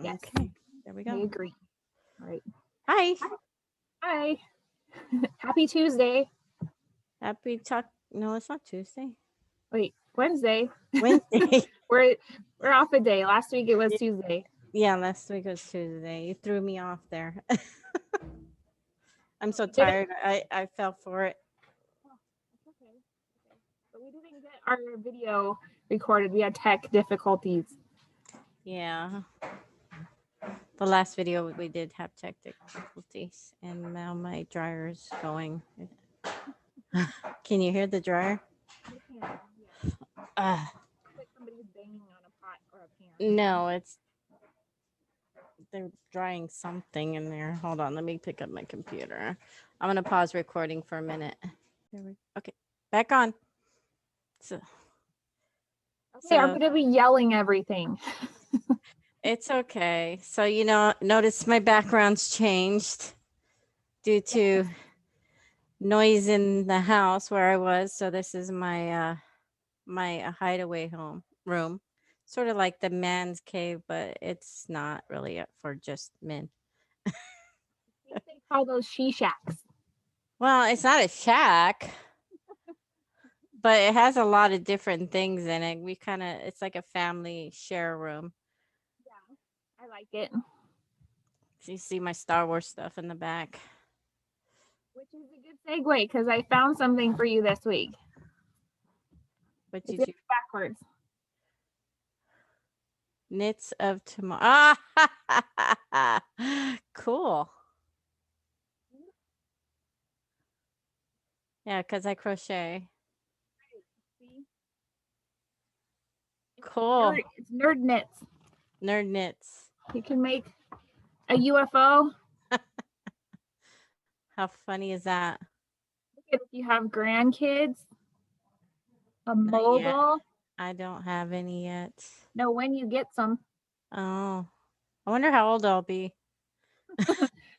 Yes, Okay, there we I go. agree. All right. Hi. Hi. Happy Tuesday. Happy talk. No, it's not Tuesday. Wait, Wednesday. Wednesday. We're off a day. Last week it was Tuesday. Yeah, last week was Tuesday. You threw me off there. I'm so We didn't. tired. I fell for it. Oh, it's okay. Okay. But we didn't get our video recorded. We had tech difficulties. Yeah. The last video we did have tech difficulties, and now my dryer is going. Can you hear the dryer? I can. Yes. Uh, It's like somebody's banging on a pot or a pan. no, it's they're drying something in there. Hold on, let me pick up my computer. I'm gonna pause recording for a minute. Okay, back on. So, Okay, I'm so gonna be yelling everything. it's okay. So notice my background's changed due to noise in the house where I was. So this is my hideaway home room, sort of like the man's cave, but it's not really for just men. I think they call those she shacks. Well, it's not a shack, but it has a lot of different things in it. It's like a family share room. Yeah, I like it. So you see my Star Wars stuff in the back. Which is a good segue because I found something for you this week. What It's did you backwards. knits of tomorrow? Ah, cool. Yeah, because I crochet. See? Cool. It's nerd knits. Nerd knits. You can make a UFO. How funny is that? If you have grandkids, a Not yet. mobile. I don't have any yet. No, when you get some. Oh, I wonder how old I'll be.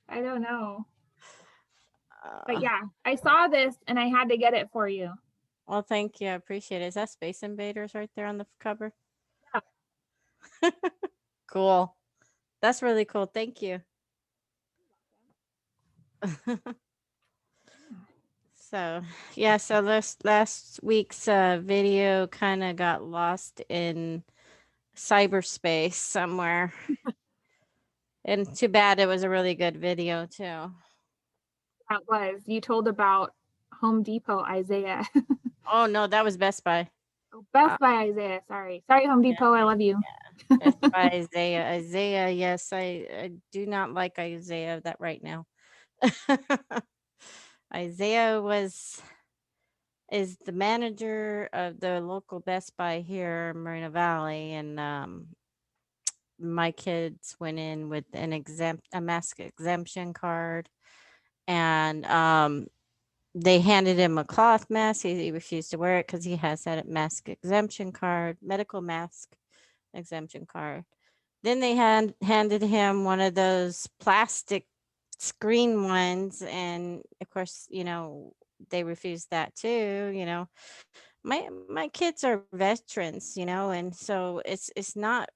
I don't know. But Uh, yeah, I saw this and I had to get it for you. well, thank you. I appreciate it. Is that Space Invaders right there on the cover? Yeah. Cool. That's really cool. Thank you. So, yeah, so this last week's video kind of got lost in cyberspace somewhere. And too bad it was a really good video, too. That was. You told about Home Depot Isaiah. Oh, no, that was Best Buy. Oh, Best Buy Isaiah. Sorry. Sorry, Home Depot. I love you. Best Buy Isaiah. Isaiah, yes, I do not like Isaiah that right now. Isaiah is the manager of the local Best Buy here in Marina Valley, and my kids went in with a mask exemption card, and they handed him a cloth mask. He refused to wear it because he has that mask exemption card, medical mask exemption card. Then they handed him one of those plastic screen ones, and of course, they refused that too. My kids are veterans, and so it's not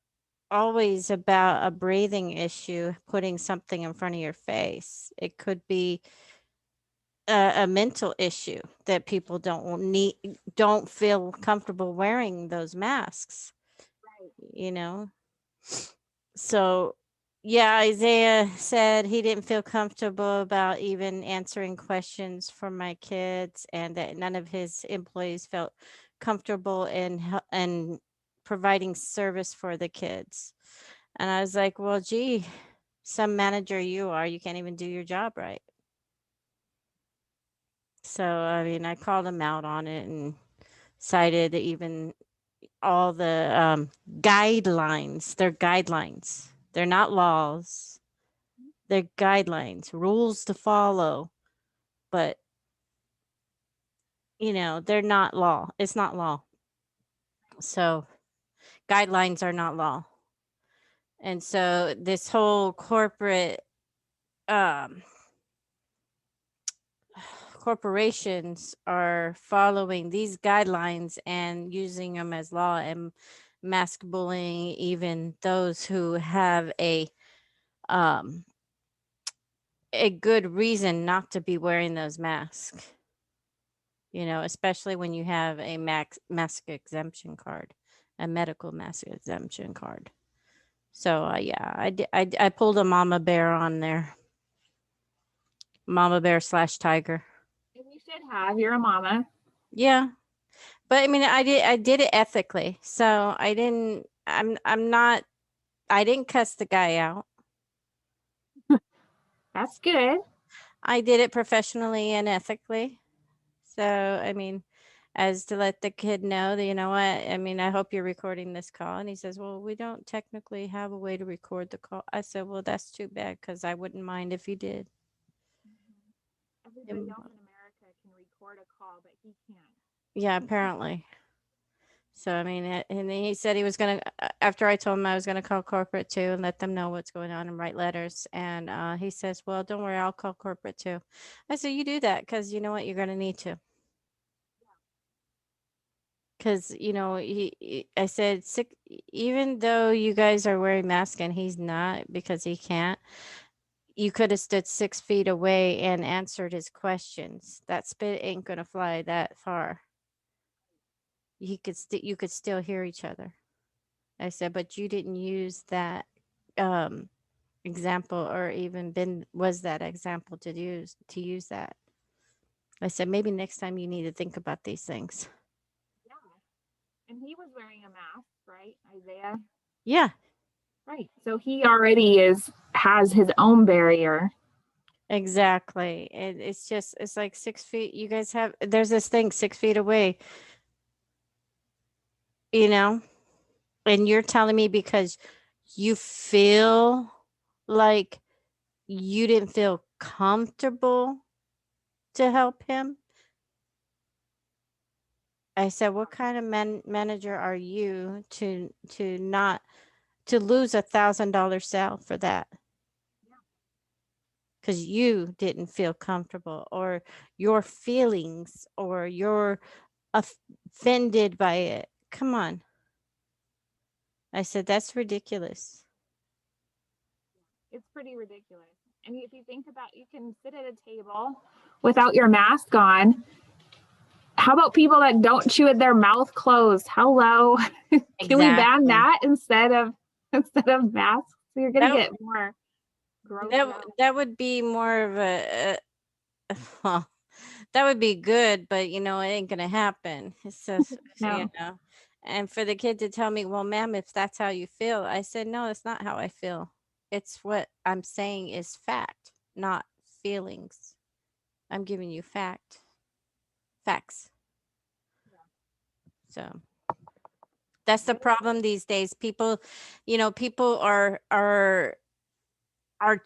always about a breathing issue, putting something in front of your face. It could be a mental issue that people don't feel comfortable wearing those masks, Right. you know. So, yeah, Isaiah said he didn't feel comfortable about even answering questions from my kids, and that none of his employees felt comfortable in providing service for the kids. And I was like, well, gee, some manager you are, you can't even do your job right. So, I mean, I called him out on it and cited even all the guidelines. They're guidelines, they're not laws. They're guidelines, rules to follow, but they're not law. It's not law. So guidelines are not law. And so this whole um corporations are following these guidelines and using them as law, and mask bullying, even those who have um a good reason not to be wearing those masks. Especially when you have a mask exemption card, a medical mask exemption card. So yeah, I pulled a mama bear on there, mama bear / tiger. And you should have. You're a mama. Yeah, but I mean, I did it ethically. So I didn't. I'm not. I didn't cuss the guy out. That's good. I did it professionally and ethically. So I mean, as to let the kid know that, you know what, I mean, I hope you're recording this call. And he says, well, we don't technically have a way to record the call. I said, well, that's too bad, because I wouldn't mind if you did. Everybody else in America can record a call, but he can't. Yeah, apparently. So I mean, and he said he was gonna, after I told him I was gonna call corporate too and let them know what's going on and write letters. And he says, well, don't worry, I'll call corporate too. I said, you do that, because you know what, you're gonna need to. Because I said, even though you guys are wearing masks and he's not, because he can't, you could have stood 6 feet away and answered his questions. That spit ain't gonna fly that far. You could still hear each other. I said, but you didn't use that example, or even was that example to use that. I said, maybe next time you need to think about these things. And he was wearing a mask, right, Isaiah? Yeah. Right. So he already has his own barrier. Exactly. It's like 6 feet. You guys there's this thing 6 feet away, and you're telling me because you feel like you didn't feel comfortable to help him. I said, what kind of manager are you to not to lose $1,000 sale for that? Because you didn't feel comfortable, or your feelings, or you're offended by it. Come on. I said, that's ridiculous. It's pretty ridiculous. And if you think about, you can sit at a table without your mask on. How about people that don't chew with their mouth closed? Hello. Can we ban that instead of masks? So you're gonna get more gross. That would be more of a well, that would be good, but it ain't gonna happen. It's just No. And for the kid to tell me, well, ma'am, if that's how you feel, I said, no, it's not how I feel. It's what I'm saying is fact, not feelings. I'm giving you facts. So that's the problem these days. People, people are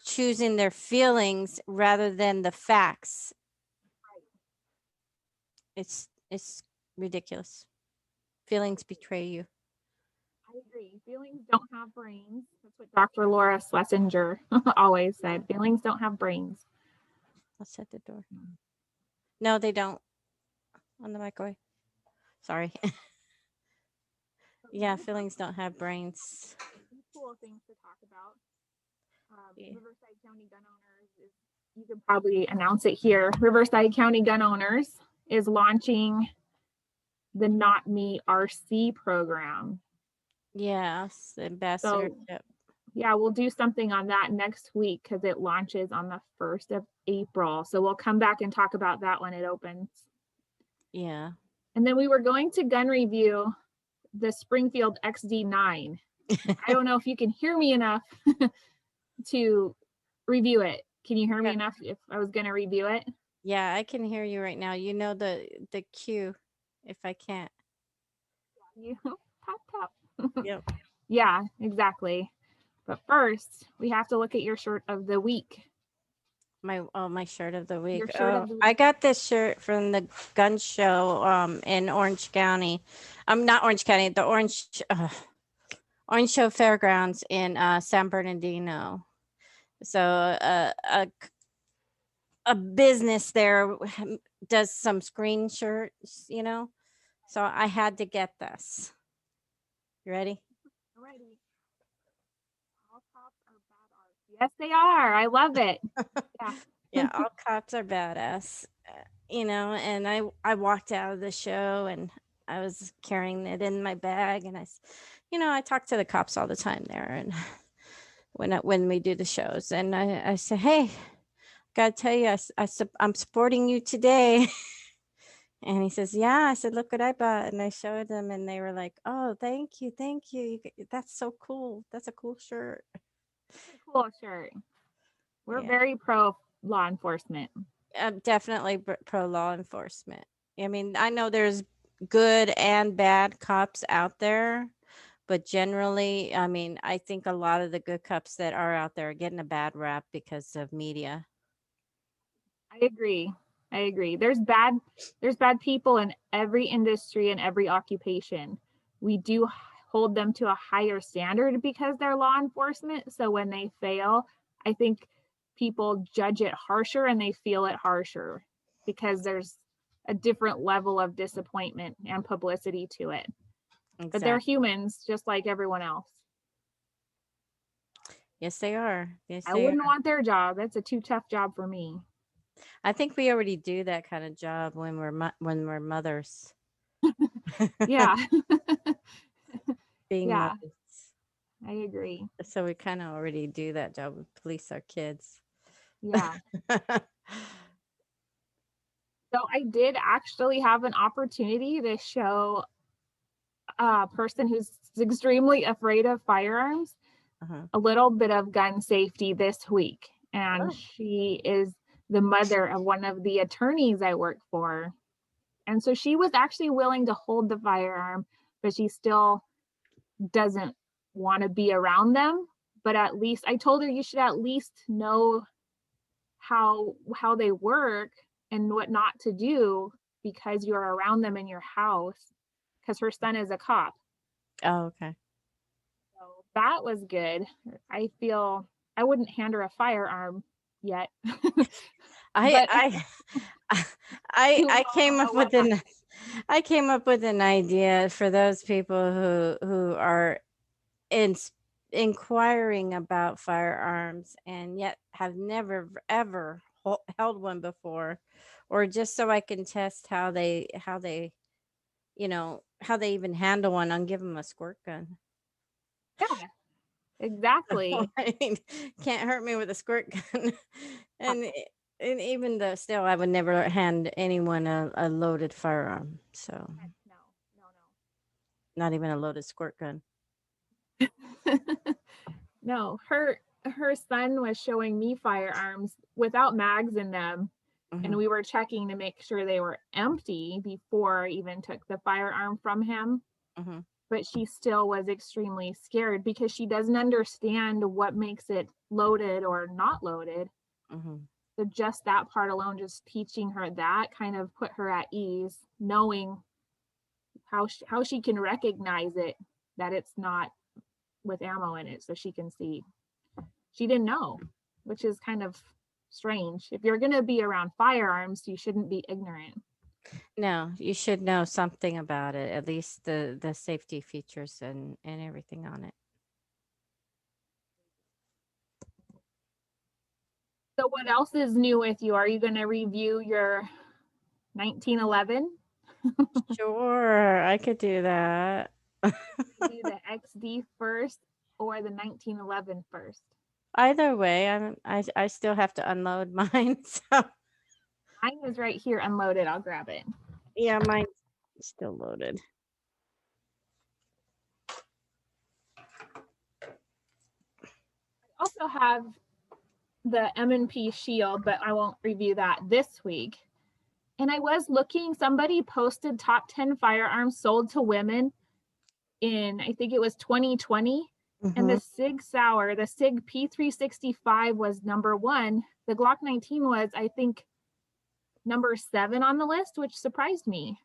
choosing their feelings rather than the facts. It's ridiculous. Feelings betray you. I agree. Feelings don't have brains. That's what Dr. Laura Schlesinger always said. Feelings don't have brains. I'll shut the door. No, they don't. On the microwave. Sorry. Yeah, feelings don't have brains. Cool things to talk about. Riverside County Gun Owners, you could probably announce it here. Riverside County Gun Owners is launching the Not Me RC program. Yes, ambassadorship. So, yeah, we'll do something on that next week because it launches on the 1st of April. So we'll come back and talk about that when it opens. Yeah. And then we were going to gun review the Springfield XD9. I don't know if you can hear me enough to review it. Can you hear me enough if I was going to review it? Yeah, I can hear you right now. You know the cue if I can't. You pop, pop. Yep. Yeah, exactly. But first, we have to look at your shirt of the week. My shirt of the week. Your shirt of the week. I got this shirt from the gun show in Orange County. Not Orange County, the Orange Show Fairgrounds in San Bernardino. So a business there does some screen shirts, so I had to get this. You ready? Ready. All cops are badass. Yes, they are. I love it. Yeah. Yeah, all cops are badass. And I walked out of the show and I was carrying it in my bag, and I talk to the cops all the time there, and when we do the shows, and I say, hey, gotta tell you, I'm supporting you today. And he says, yeah. I said, look what I bought. And I showed them, and they were like, oh, thank you. Thank you. That's so cool. That's a cool shirt. Cool shirt. We're Yeah. very pro law enforcement. I'm definitely pro law enforcement. I mean, I know there's good and bad cops out there, but generally, I mean, I think a lot of the good cops that are out there are getting a bad rap because of media. I agree. I agree. There's bad people in every industry and every occupation. We do hold them to a higher standard because they're law enforcement. So when they fail, I think people judge it harsher and they feel it harsher because there's a different level of disappointment and publicity to it. But they're Exactly. humans just like everyone else. Yes, they are. Yes, I they wouldn't are. want their job. That's a too tough job for me. I think we already do that kind of job when we're mothers. Yeah. Being Yeah, mothers. I agree. So we kind of already do that job with police our kids. Yeah. So I did actually have an opportunity to show a person who's extremely afraid of firearms Uh-huh. a little bit of gun safety this week. And Oh. she is the mother of one of the attorneys I work for. And so she was actually willing to hold the firearm, but she still doesn't want to be around them. But at least I told her you should at least know how they work and what not to do because you're around them in your house because her son is a cop. Oh, okay. So that was good. I feel I wouldn't hand her a firearm yet. I But I you I all came know up what with I came up with an idea for those people who are in inquiring about firearms and yet have never ever held one before, or just so I can test how they even handle one. I'll give them a squirt gun. yeah, exactly. I mean, can't hurt me with a squirt gun. and and even though still I would never hand anyone a loaded firearm, so No, not even a loaded squirt gun. no. No, her son was showing me firearms without mags in them, and Hmm. we were checking to make sure they were empty before I even took the firearm from him. Hmm. But she still was extremely scared because she doesn't understand what makes it loaded or not loaded. Hmm. So just that part alone, just teaching her that kind of put her at ease, knowing how she can recognize it, that it's not with ammo in it, so she can see. She didn't know, which is kind of strange. If you're going to be around firearms, you shouldn't be ignorant. No, you should know something about it, at least the safety features and everything on it. So, what else is new with you? Are you going to review your 1911? Sure, I could do that. Do the XD first or the 1911 first? Either way, I still have to unload mine. So Mine is right here unloaded. I'll grab it. yeah, mine's still loaded. I also have the M&P Shield, but I won't review that this week. And I was looking, somebody posted top 10 firearms sold to women in, I think it was 2020. And Hmm. the Sig Sauer, the Sig P365 was number one. The Glock 19 was, I think, number 7 on the list, which surprised me.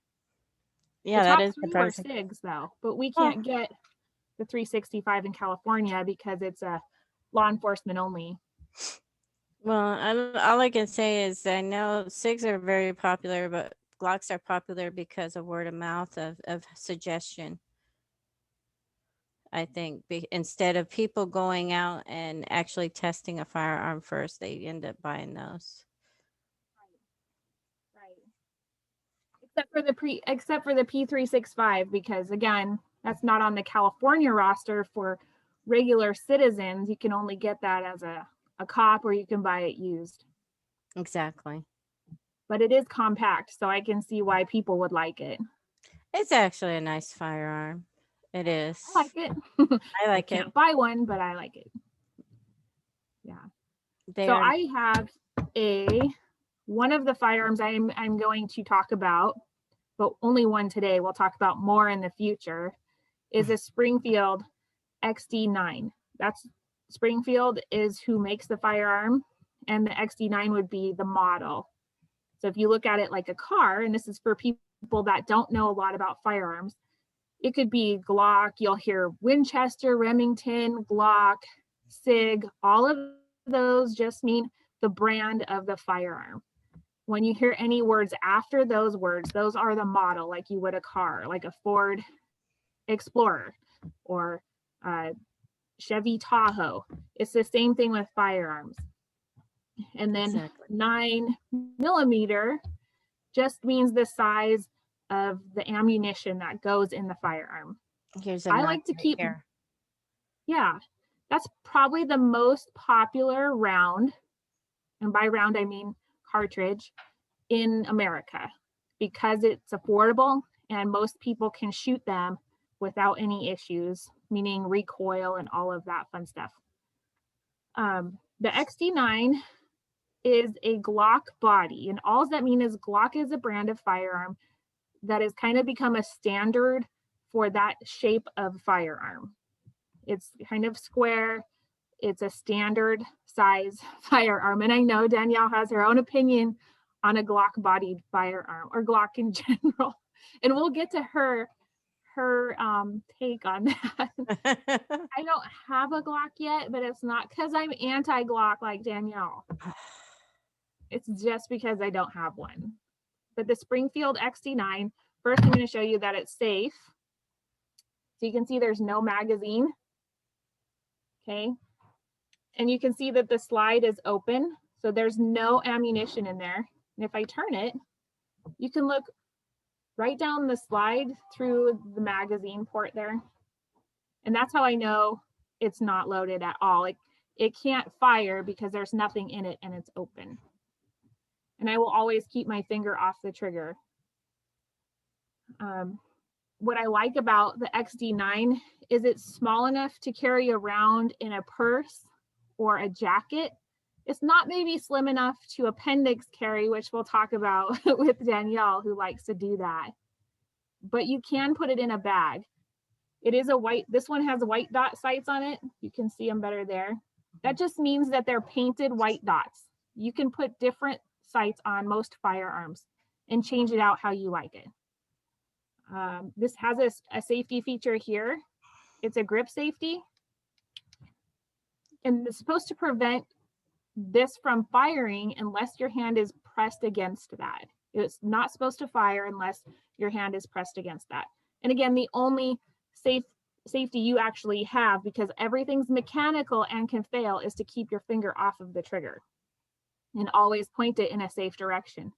The Yeah, that top is 3 were surprising. Sigs, though, but we Oh, can't get the 365 in California because it's a law enforcement only. well, all I can say is I know SIGs are very popular, but Glocks are popular because of word of mouth of suggestion. I think instead of people going out and actually testing a firearm first, they end up buying those. Right. Except for the P365, because again, that's not on the California roster for regular citizens. You can only get that as a cop, or you can buy it used. Exactly. But it is compact, so I can see why people would like it. It's actually a nice firearm. It is. I like it. I like it. Can't buy one, but I like it. Yeah. So They're I have one of the firearms I'm going to talk about, but only one today. We'll talk about more in the future. Is a Springfield XD9. That's Springfield is who makes the firearm, and the XD9 would be the model. So if you look at it like a car, and this is for people that don't know a lot about firearms, it could be Glock. You'll hear Winchester, Remington, Glock, SIG. All of those just mean the brand of the firearm. When you hear any words after those words, those are the model, like you would a car, like a Ford Explorer or Chevy Tahoe. It's the same thing with firearms. And then exactly. 9mm just means the size of the ammunition that goes in the firearm. Here's a I like to keep here. Yeah, that's probably the most popular round, and by round I mean cartridge, in America, because it's affordable and most people can shoot them without any issues, meaning recoil and all of that fun stuff. The XD9 is a Glock body, and all that means is Glock is a brand of firearm that has kind of become a standard for that shape of firearm. It's kind of square. It's a standard size firearm. And I know Danielle has her own opinion on a Glock bodied firearm, or Glock in general. And we'll get to her take on that. I don't have a Glock yet, but it's not because I'm anti-Glock like Danielle. It's just because I don't have one. But the Springfield XD9, first I'm going to show you that it's safe. So you can see there's no magazine. Okay. And you can see that the slide is open. So there's no ammunition in there. And if I turn it, you can look right down the slide through the magazine port there. And that's how I know it's not loaded at all. It can't fire because there's nothing in it and it's open. And I will always keep my finger off the trigger. What I like about the XD9 is it's small enough to carry around in a purse or a jacket. It's not maybe slim enough to appendix carry, which we'll talk about with Danielle, who likes to do that. But you can put it in a bag. It is this one has white dot sights on it. You can see them better there. That just means that they're painted white dots. You can put different sights on most firearms and change it out how you like it. This has a safety feature here. It's a grip safety. And it's supposed to prevent this from firing unless your hand is pressed against that. It's not supposed to fire unless your hand is pressed against that. And again, the only safety you actually have, because everything's mechanical and can fail, is to keep your finger off of the trigger and always point it in a safe direction.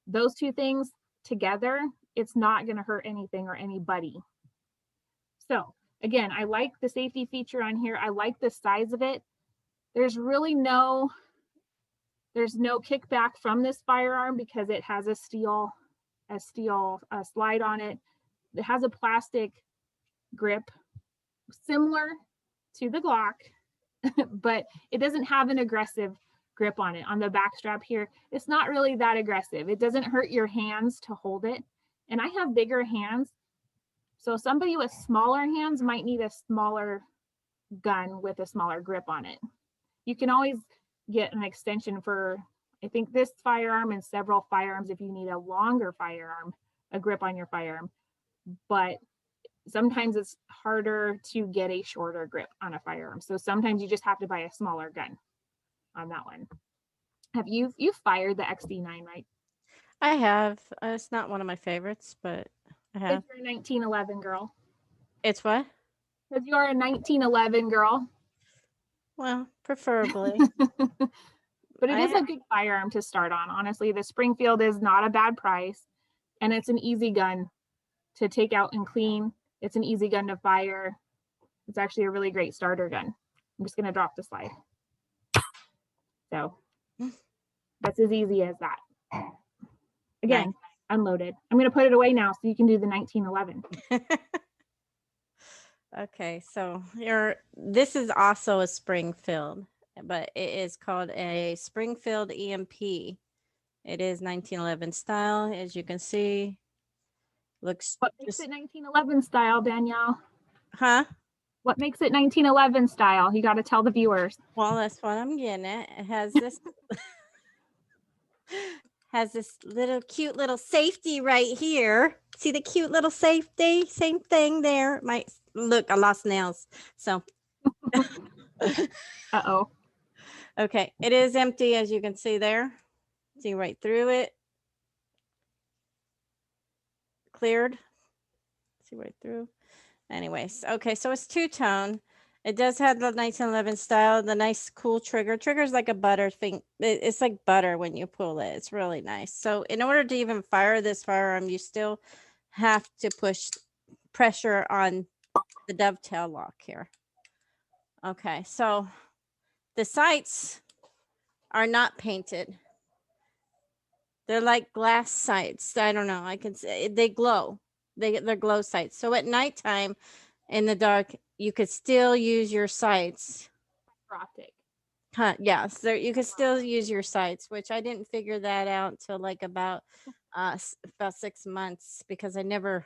Those two things together, it's not going to hurt anything or anybody. So again, I like the safety feature on here. I like the size of it. There's really no kickback from this firearm because it has a steel slide on it. It has a plastic grip similar to the Glock, but it doesn't have an aggressive grip on it. On the back strap here, it's not really that aggressive. It doesn't hurt your hands to hold it. And I have bigger hands, so somebody with smaller hands might need a smaller gun with a smaller grip on it. You can always get an extension for, I think, this firearm and several firearms if you need a longer firearm, a grip on your firearm. But sometimes it's harder to get a shorter grip on a firearm. So sometimes you just have to buy a smaller gun on that one. You've fired the XD9, right? I have. It's not one of my favorites, but I have. It's your 1911 girl. It's what? Because you are a 1911 girl. Well, preferably. But it is a good firearm to start on. Honestly, the Springfield is not a bad price, and it's an easy gun to take out and clean. It's an easy gun to fire. It's actually a really great starter gun. I'm just going to drop the slide. So that's as easy as that. Again, Nice. unloaded. I'm going to put it away now so you can do the 1911. Okay, so this is also a Springfield, but it is called a Springfield EMP. It is 1911 style, as you can see. Looks What makes it 1911 style, Danielle? Huh? What makes it 1911 style? You got to tell the viewers. Well, that's what I'm getting at. It has this little cute little safety right here. See the cute little safety? Same thing there. Look, I lost nails. So Uh-oh. okay, it is empty, as you can see there. See right through it. Cleared. See right through. Anyways, okay, so it's two-tone. It does have the 1911 style, the nice cool trigger. Trigger's like a butter thing. It's like butter when you pull it. It's really nice. So in order to even fire this firearm, you still have to push pressure on the dovetail lock here. Okay, so the sights are not painted. They're like glass sights. I don't know. I can say they glow. They're glow sights. So at nighttime in the dark, you could still use your sights. Optic. Yeah, so you could still use your sights, which I didn't figure that out until like about 6 months, because I never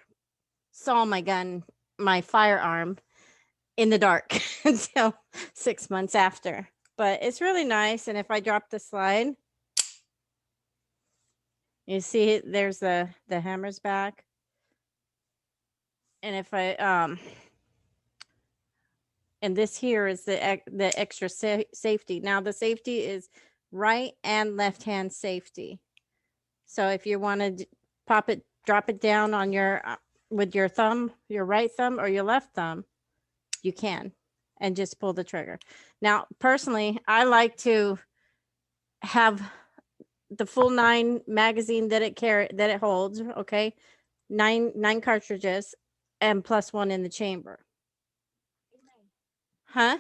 saw my firearm in the dark until 6 months after. But it's really nice. And if I drop the slide, you see there's the hammer's back. And if I and this here is the extra safety. Now the safety is right and left hand safety. So if you want to drop it down on your with your thumb, your right thumb or your left thumb, you can, and just pull the trigger. Now, personally, I like to have the full 9 magazine that it holds. Okay, nine cartridges, and plus 1 in the chamber. Huh?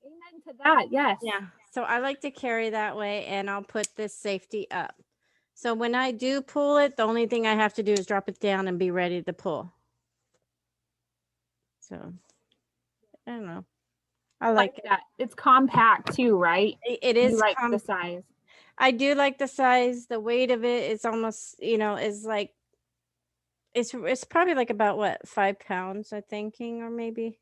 Amen to that. Yes. Yeah. So I like to carry that way, and I'll put this safety up. So when I do pull it, the only thing I have to do is drop it down and be ready to pull. So I don't know. I like that. It's compact too, right? it is. You like the size. I do like the size. The weight of it is almost, is like it's probably like about what, 5 pounds, I'm thinking, or maybe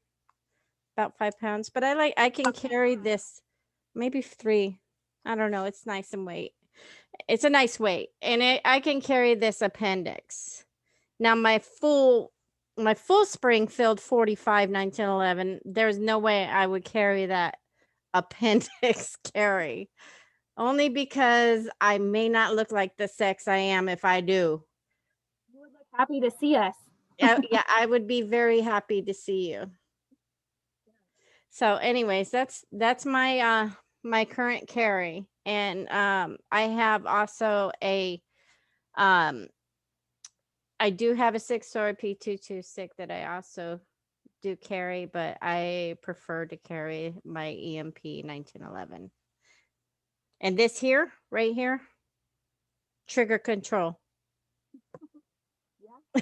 about 5 pounds. But I can carry this maybe 3. I don't know. It's nice and weight. It's a nice weight, and I can carry this appendix. Now my full Springfield 45 1911, there's no way I would carry that appendix carry, only because I may not look like the sex I am if I do. You would look happy to see us. Yeah, I would be very happy to see you. So anyways, that's my my current carry. And I have also I do have a 6-story P226 that I also do carry, but I prefer to carry my EMP 1911. And this here, right here, trigger control. Yeah.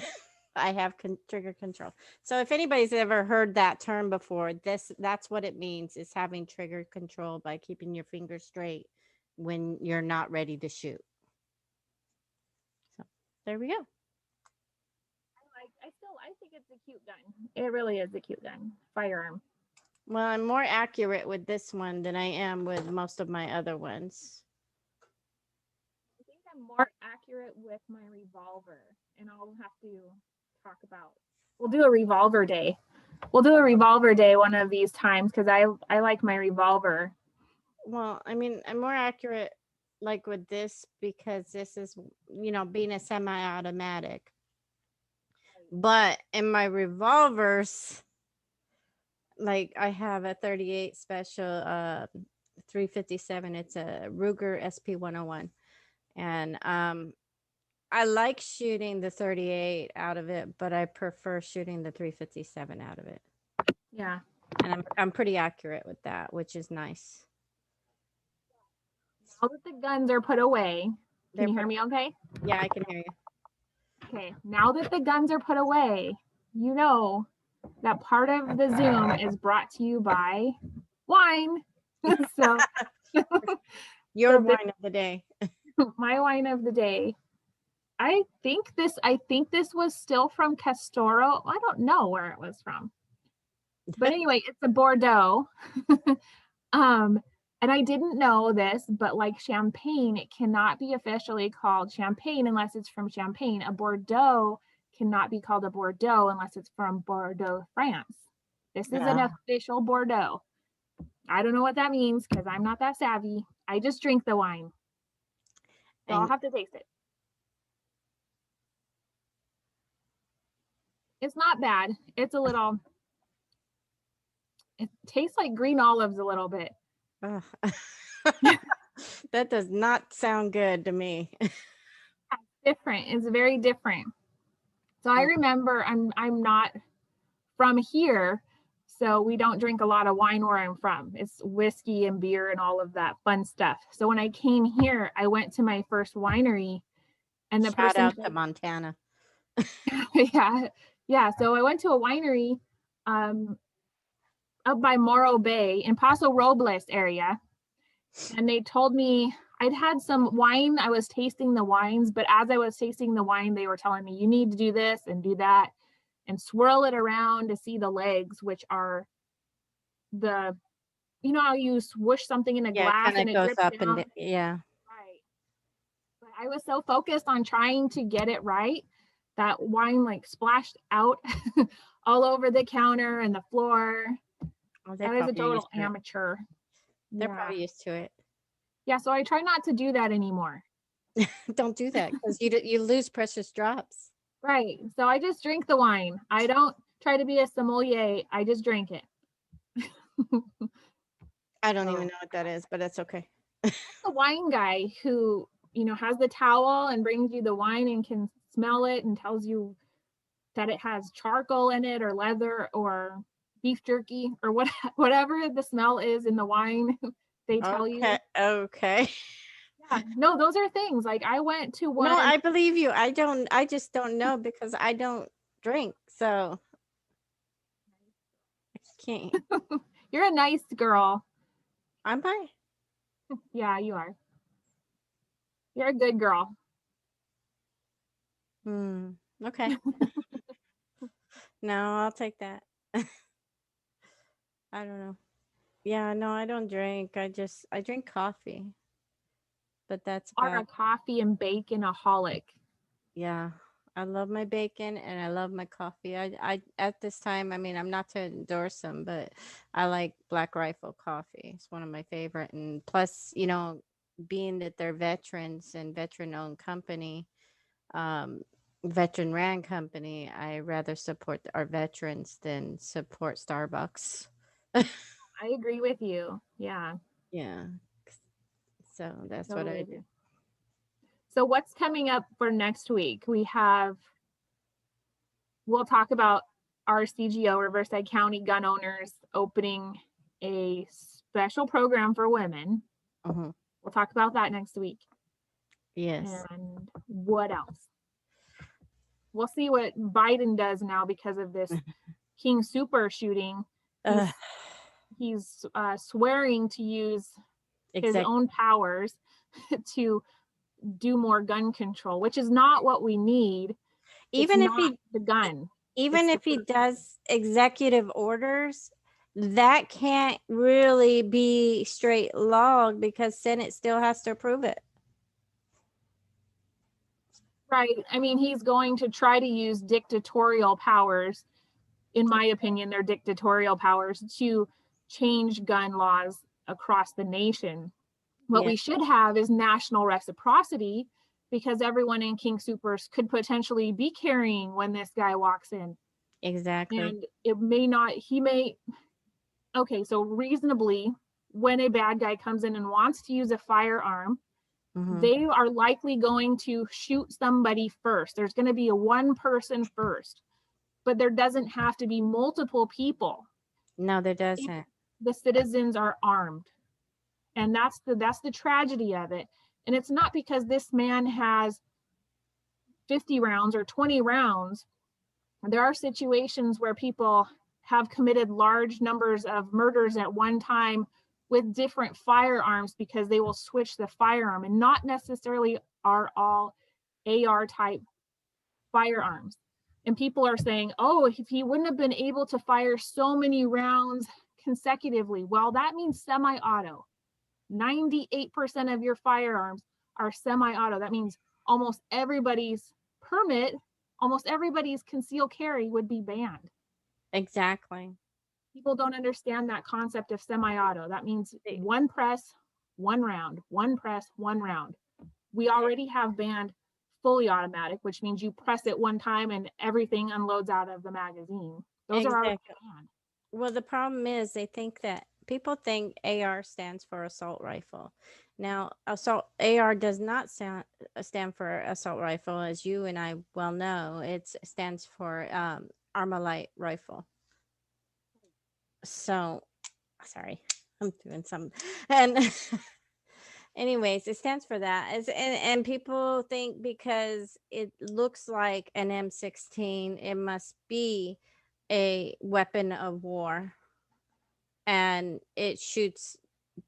I have trigger control. So if anybody's ever heard that term before, that's what it means, is having trigger control by keeping your fingers straight when you're not ready to shoot. So there we go. I think it's a cute gun. It really is a cute gun. Firearm. Well, I'm more accurate with this one than I am with most of my other ones. I think I'm more accurate with my revolver, and I'll have to talk about. We'll do a revolver day. We'll do a revolver day one of these times, because I like my revolver. Well, I mean, I'm more accurate like with this because this is, being a semi-automatic. But in my revolvers, like I have a 38 special 357. It's a Ruger SP 101. And I like shooting the 38 out of it, but I prefer shooting the 357 out of it. Yeah. And I'm pretty accurate with that, which is nice. Now that the guns are put away, They're can you hear me okay? Yeah, I can hear you. Okay, now that the guns are put away, you know that part of the Zoom is brought to you by wine. So Your So wine of the day. my wine of the day. I think this was still from Castoro. I don't know where it was from. But anyway, it's a Bordeaux. And I didn't know this, but like champagne, it cannot be officially called champagne unless it's from Champagne. A Bordeaux cannot be called a Bordeaux unless it's from Bordeaux, France. This is an official Bordeaux. I don't know what that means because I'm not that savvy. I just drink the wine. So I'll have to taste it. It's not bad. It's a little, it tastes like green olives a little bit. That does not sound good to me. Different. It's very different. So I remember I'm not from here, so we don't drink a lot of wine where I'm from. It's whiskey and beer and all of that fun stuff. So when I came here, I went to my first winery, and the Shout person out to Montana. yeah. So I went to a winery up by Morro Bay in Paso Robles area, and they told me I'd had some wine. I was tasting the wines, but as I was tasting the wine, they were telling me you need to do this and do that and swirl it around to see the legs, which are the, you know how you swoosh something in a glass and it goes drips up down? and yeah. Right. But I was so focused on trying to get it right that wine like splashed out all over the counter and the floor. I was a total amateur. They're probably used to it. Yeah, so I try not to do that anymore. Don't do that because you lose precious drops. Right. So I just drink the wine. I don't try to be a sommelier. I just drink it. I don't even know what that is, but that's okay. The wine guy who, you know, has the towel and brings you the wine and can smell it and tells you that it has charcoal in it or leather or beef jerky or whatever the smell is in the wine. They tell you. Okay. Yeah. No, those are things. Like I went to one. No, I believe you. I just don't know because I don't drink. So I can't. You're a nice girl. Am I? Yeah, you are. You're a good girl. Okay. No, I'll take that. I don't know. Yeah, no, I don't drink. I drink coffee. But that's Are a coffee and bacon-aholic. Yeah. I love my bacon and I love my coffee. I at this time, I mean, I'm not to endorse them, but I like Black Rifle coffee. It's one of my favorite. And plus, you know, being that they're veterans and veteran-owned company, veteran ran company, I rather support our veterans than support Starbucks. I agree with you. Yeah. Yeah. So that's what I do. So what's coming up for next week? We'll talk about our CGO, Riverside County Gun Owners, opening a special program for women. We'll talk about that next week. Yes. And what else? We'll see what Biden does now because of this King Super shooting. He's swearing to use his own powers to do more gun control, which is not what we need. Even if he the gun, even if he does executive orders, that can't really be straight law because Senate still has to approve it. Right. I mean, he's going to try to use dictatorial powers. In my opinion, they're dictatorial powers to change gun laws across the nation. What we should have is national reciprocity because everyone in King Supers could potentially be carrying when this guy walks in. Exactly. And it may not, he may, Okay, so reasonably, when a bad guy comes in and wants to use a firearm, Mm-hmm. they are likely going to shoot somebody first. There's going to be a one person first, but there doesn't have to be multiple people No, there if doesn't. the citizens are armed. And that's the tragedy of it. And it's not because this man has 50 rounds or 20 rounds. There are situations where people have committed large numbers of murders at one time with different firearms because they will switch the firearm, and not necessarily are all AR type firearms. And people are saying, oh, if he wouldn't have been able to fire so many rounds consecutively, well, that means semi auto. 98% of your firearms are semi auto. That means almost everybody's permit, almost everybody's concealed carry would be banned. Exactly. People don't understand that concept of semi auto. That means They- one press, one round, one press, one round. We already have banned fully automatic, which means you press it one time and everything unloads out of the magazine. Those are already Exactly. banned. Well, the problem is they think that people think AR stands for assault rifle. Now, assault AR does not stand for assault rifle, as you and I well know. It stands for Armalite rifle. So, sorry, I'm doing something. And anyways, it stands for that. And people think because it looks like an M16, it must be a weapon of war, and it shoots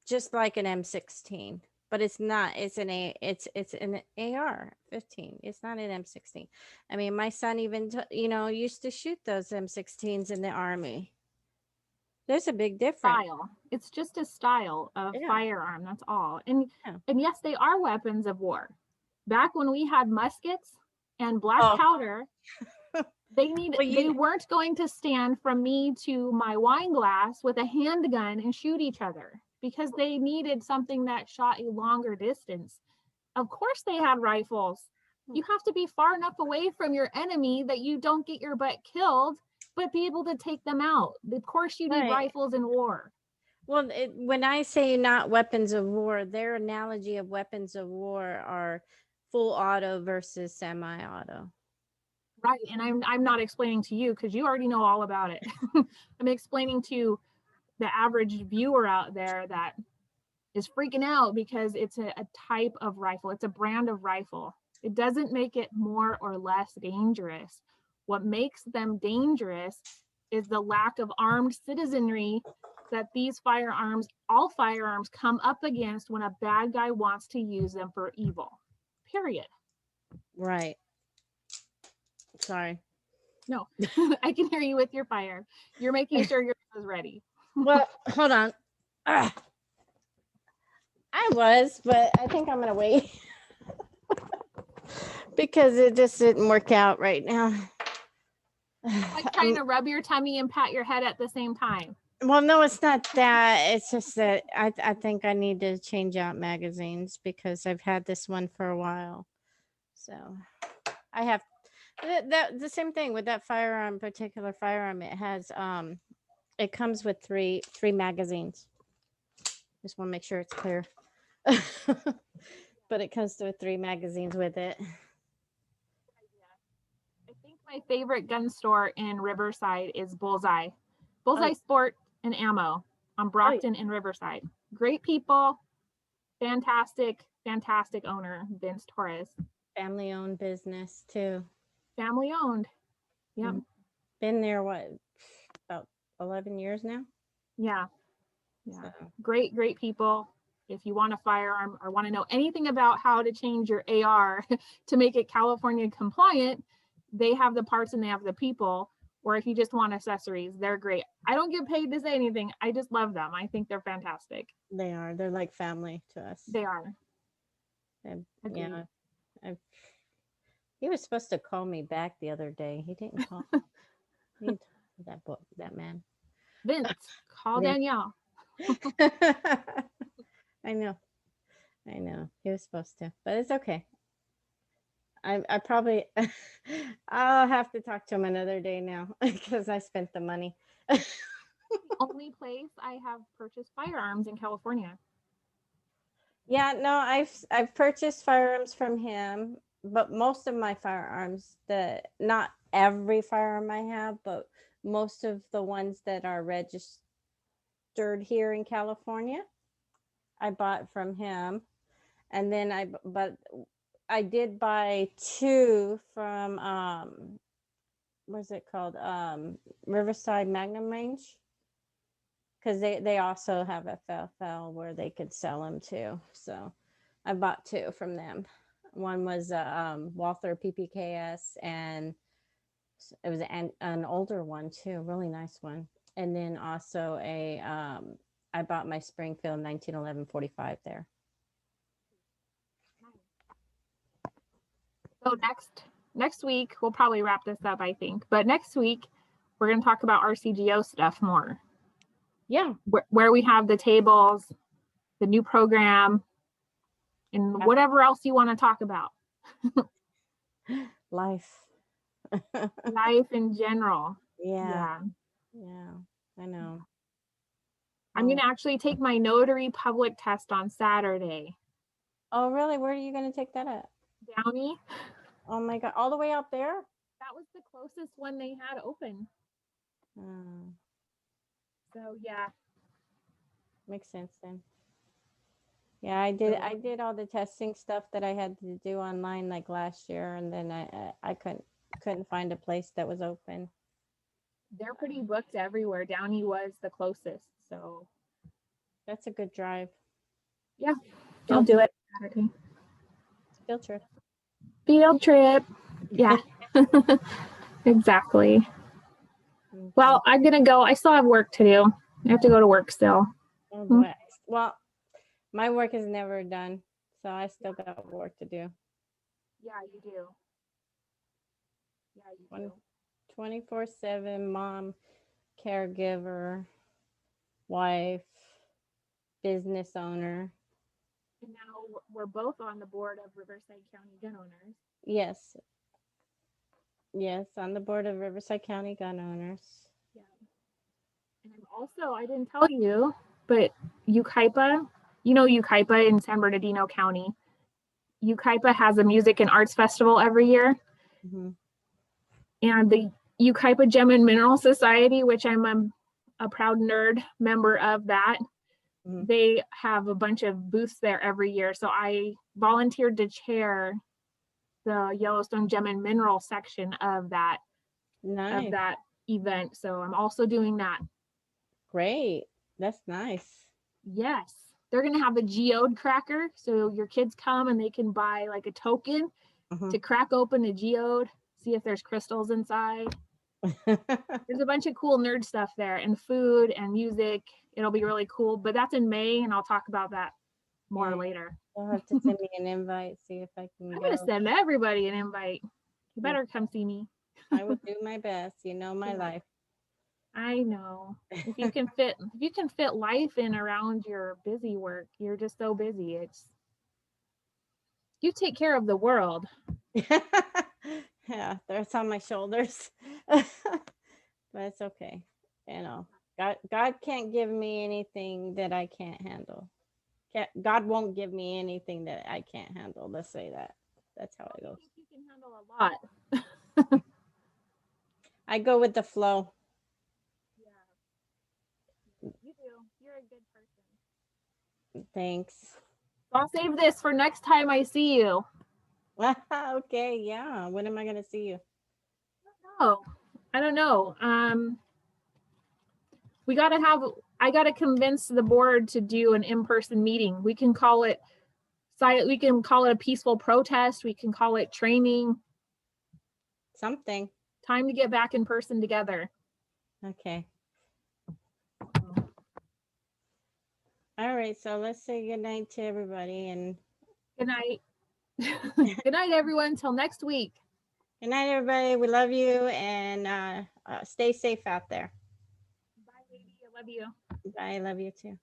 just like an M16, but it's not. It's an AR-15. It's not an M16. I mean, my son even used to shoot those M16s in the army. There's a big difference. Style. It's just a style of Yeah. firearm. That's all. And Yeah. and yes, they are weapons of war. Back when we had muskets and black Oh, powder, well, they weren't going to stand from me to my wine glass with a handgun and shoot each other because they needed something that shot a longer distance. Of course they had rifles. You have to be far enough away from your enemy that you don't get your butt killed, but be able to take them out. Of course you need right. rifles in war. Well, when I say not weapons of war, their analogy of weapons of war are full auto versus semi-auto. Right. And I'm not explaining to you because you already know all about it. I'm explaining to the average viewer out there that is freaking out because it's a type of rifle, it's a brand of rifle. It doesn't make it more or less dangerous. What makes them dangerous is the lack of armed citizenry that these firearms, all firearms, come up against when a bad guy wants to use them for evil. Period. Right. Sorry. No, I can hear you with your fire. You're making sure yours is ready. Well, hold on. Ugh. I was, but I think I'm gonna wait because it just didn't work out right now. Like trying to rub your tummy and pat your head at the same time. Well, no, it's not that. It's just that I think I need to change out magazines because I've had this one for a while. So I have the same thing with that particular firearm. It has it comes with three magazines. Just want to make sure it's clear. But it comes with 3 magazines with it. I think my favorite gun store in Riverside is Bullseye. Bullseye Sport and Ammo on Brockton and Riverside. Great people, fantastic, fantastic owner, Vince Torres. Family owned business too. Family owned. Yep. Been there what, about 11 years now? Yeah. Yeah. So. Great, great people. If you want a firearm or want to know anything about how to change your AR to make it California compliant, they have the parts and they have the people. Or if you just want accessories, they're great. I don't get paid to say anything. I just love them. I think they're fantastic. They are. They're like family to us. They are. Yeah. He was supposed to call me back the other day. He didn't call. That man. Vince, call Danielle. I know. He was supposed to, but it's okay. I probably I'll have to talk to him another day now because I spent the money. The only place I have purchased firearms in California. Yeah, no, I've purchased firearms from him, but most of my firearms, not every firearm I have, but most of the ones that are registered here in California, I bought from him. And then but I did buy two from what's it called? Riverside Magnum Range. Because they also have FFL where they could sell them too. So I bought two from them. One was Walther PPKS, and it was an older one too, really nice one. And then also I bought my Springfield 1911 45 there. So next week we'll probably wrap this up, I think. But next week we're going to talk about RCGO stuff more. Yeah. Where we have the tables, the new program, and whatever else you want to talk about. Life. Life in general. Yeah. I know. I'm going to actually take my notary public test on Saturday. Oh, really? Where are you going to take that at? Downey. Oh my God. All the way out there? That was the closest one they had open. So yeah. Makes sense then. Yeah, I did all the testing stuff that I had to do online like last year, and then I couldn't find a place that was open. They're pretty booked everywhere. Downey was the closest, so that's a good drive. Yeah, I'll do it Saturday. Field trip. Field trip. Yeah. Exactly. Okay. Well, I'm gonna go. I still have work to do. I have to go to work still. Oh boy. Well, my work is never done, so I still got work to do. Yeah, you do. Yeah, you do. 24/7 mom, caregiver, wife, business owner. And now we're both on the board of Riverside County Gun Owners. Yes. Yes, on the board of Riverside County Gun Owners. Yeah. And I'm also, I didn't tell you, but Yucaipa, you know Yucaipa in San Bernardino County. Yucaipa has a music and arts festival every year. Mm-hmm. And the Yucaipa Gem and Mineral Society, which I'm a proud nerd member of that, mm-hmm. They have a bunch of booths there every year. So I volunteered to chair the Yellowstone Gem and Mineral section of that, nice. Of that event. So I'm also doing that. Great. That's nice. Yes. They're going to have a geode cracker. So your kids come and they can buy like a token to crack open a geode, see if there's crystals inside. There's a bunch of cool nerd stuff there, and food and music. It'll be really cool. But that's in May, and I'll talk about that more later. You'll have to send me an invite, see if I can I'm going to send everybody an invite. You better come see me. I will do my best. You know my life. I know. If you can fit life in around your busy work, you're just so busy. You take care of the world. Yeah, that's on my shoulders. But it's okay. You know, God can't give me anything that I can't handle. God won't give me anything that I can't handle. Let's say that. That's how it goes. You can handle a lot. I go with the flow. Yeah. You do. You're a good person. Thanks. I'll save this for next time I see you. Okay, yeah. When am I going to see you? I don't know. I got to convince the board to do an in-person meeting. We can call it a peaceful protest. We can call it training. Something. Time to get back in person together. Okay. All right, so let's say good night to everybody and good night. Good night, everyone. Till next week. Good night, everybody. We love you, and stay safe out there. Bye, baby. I love you. Bye. I love you too.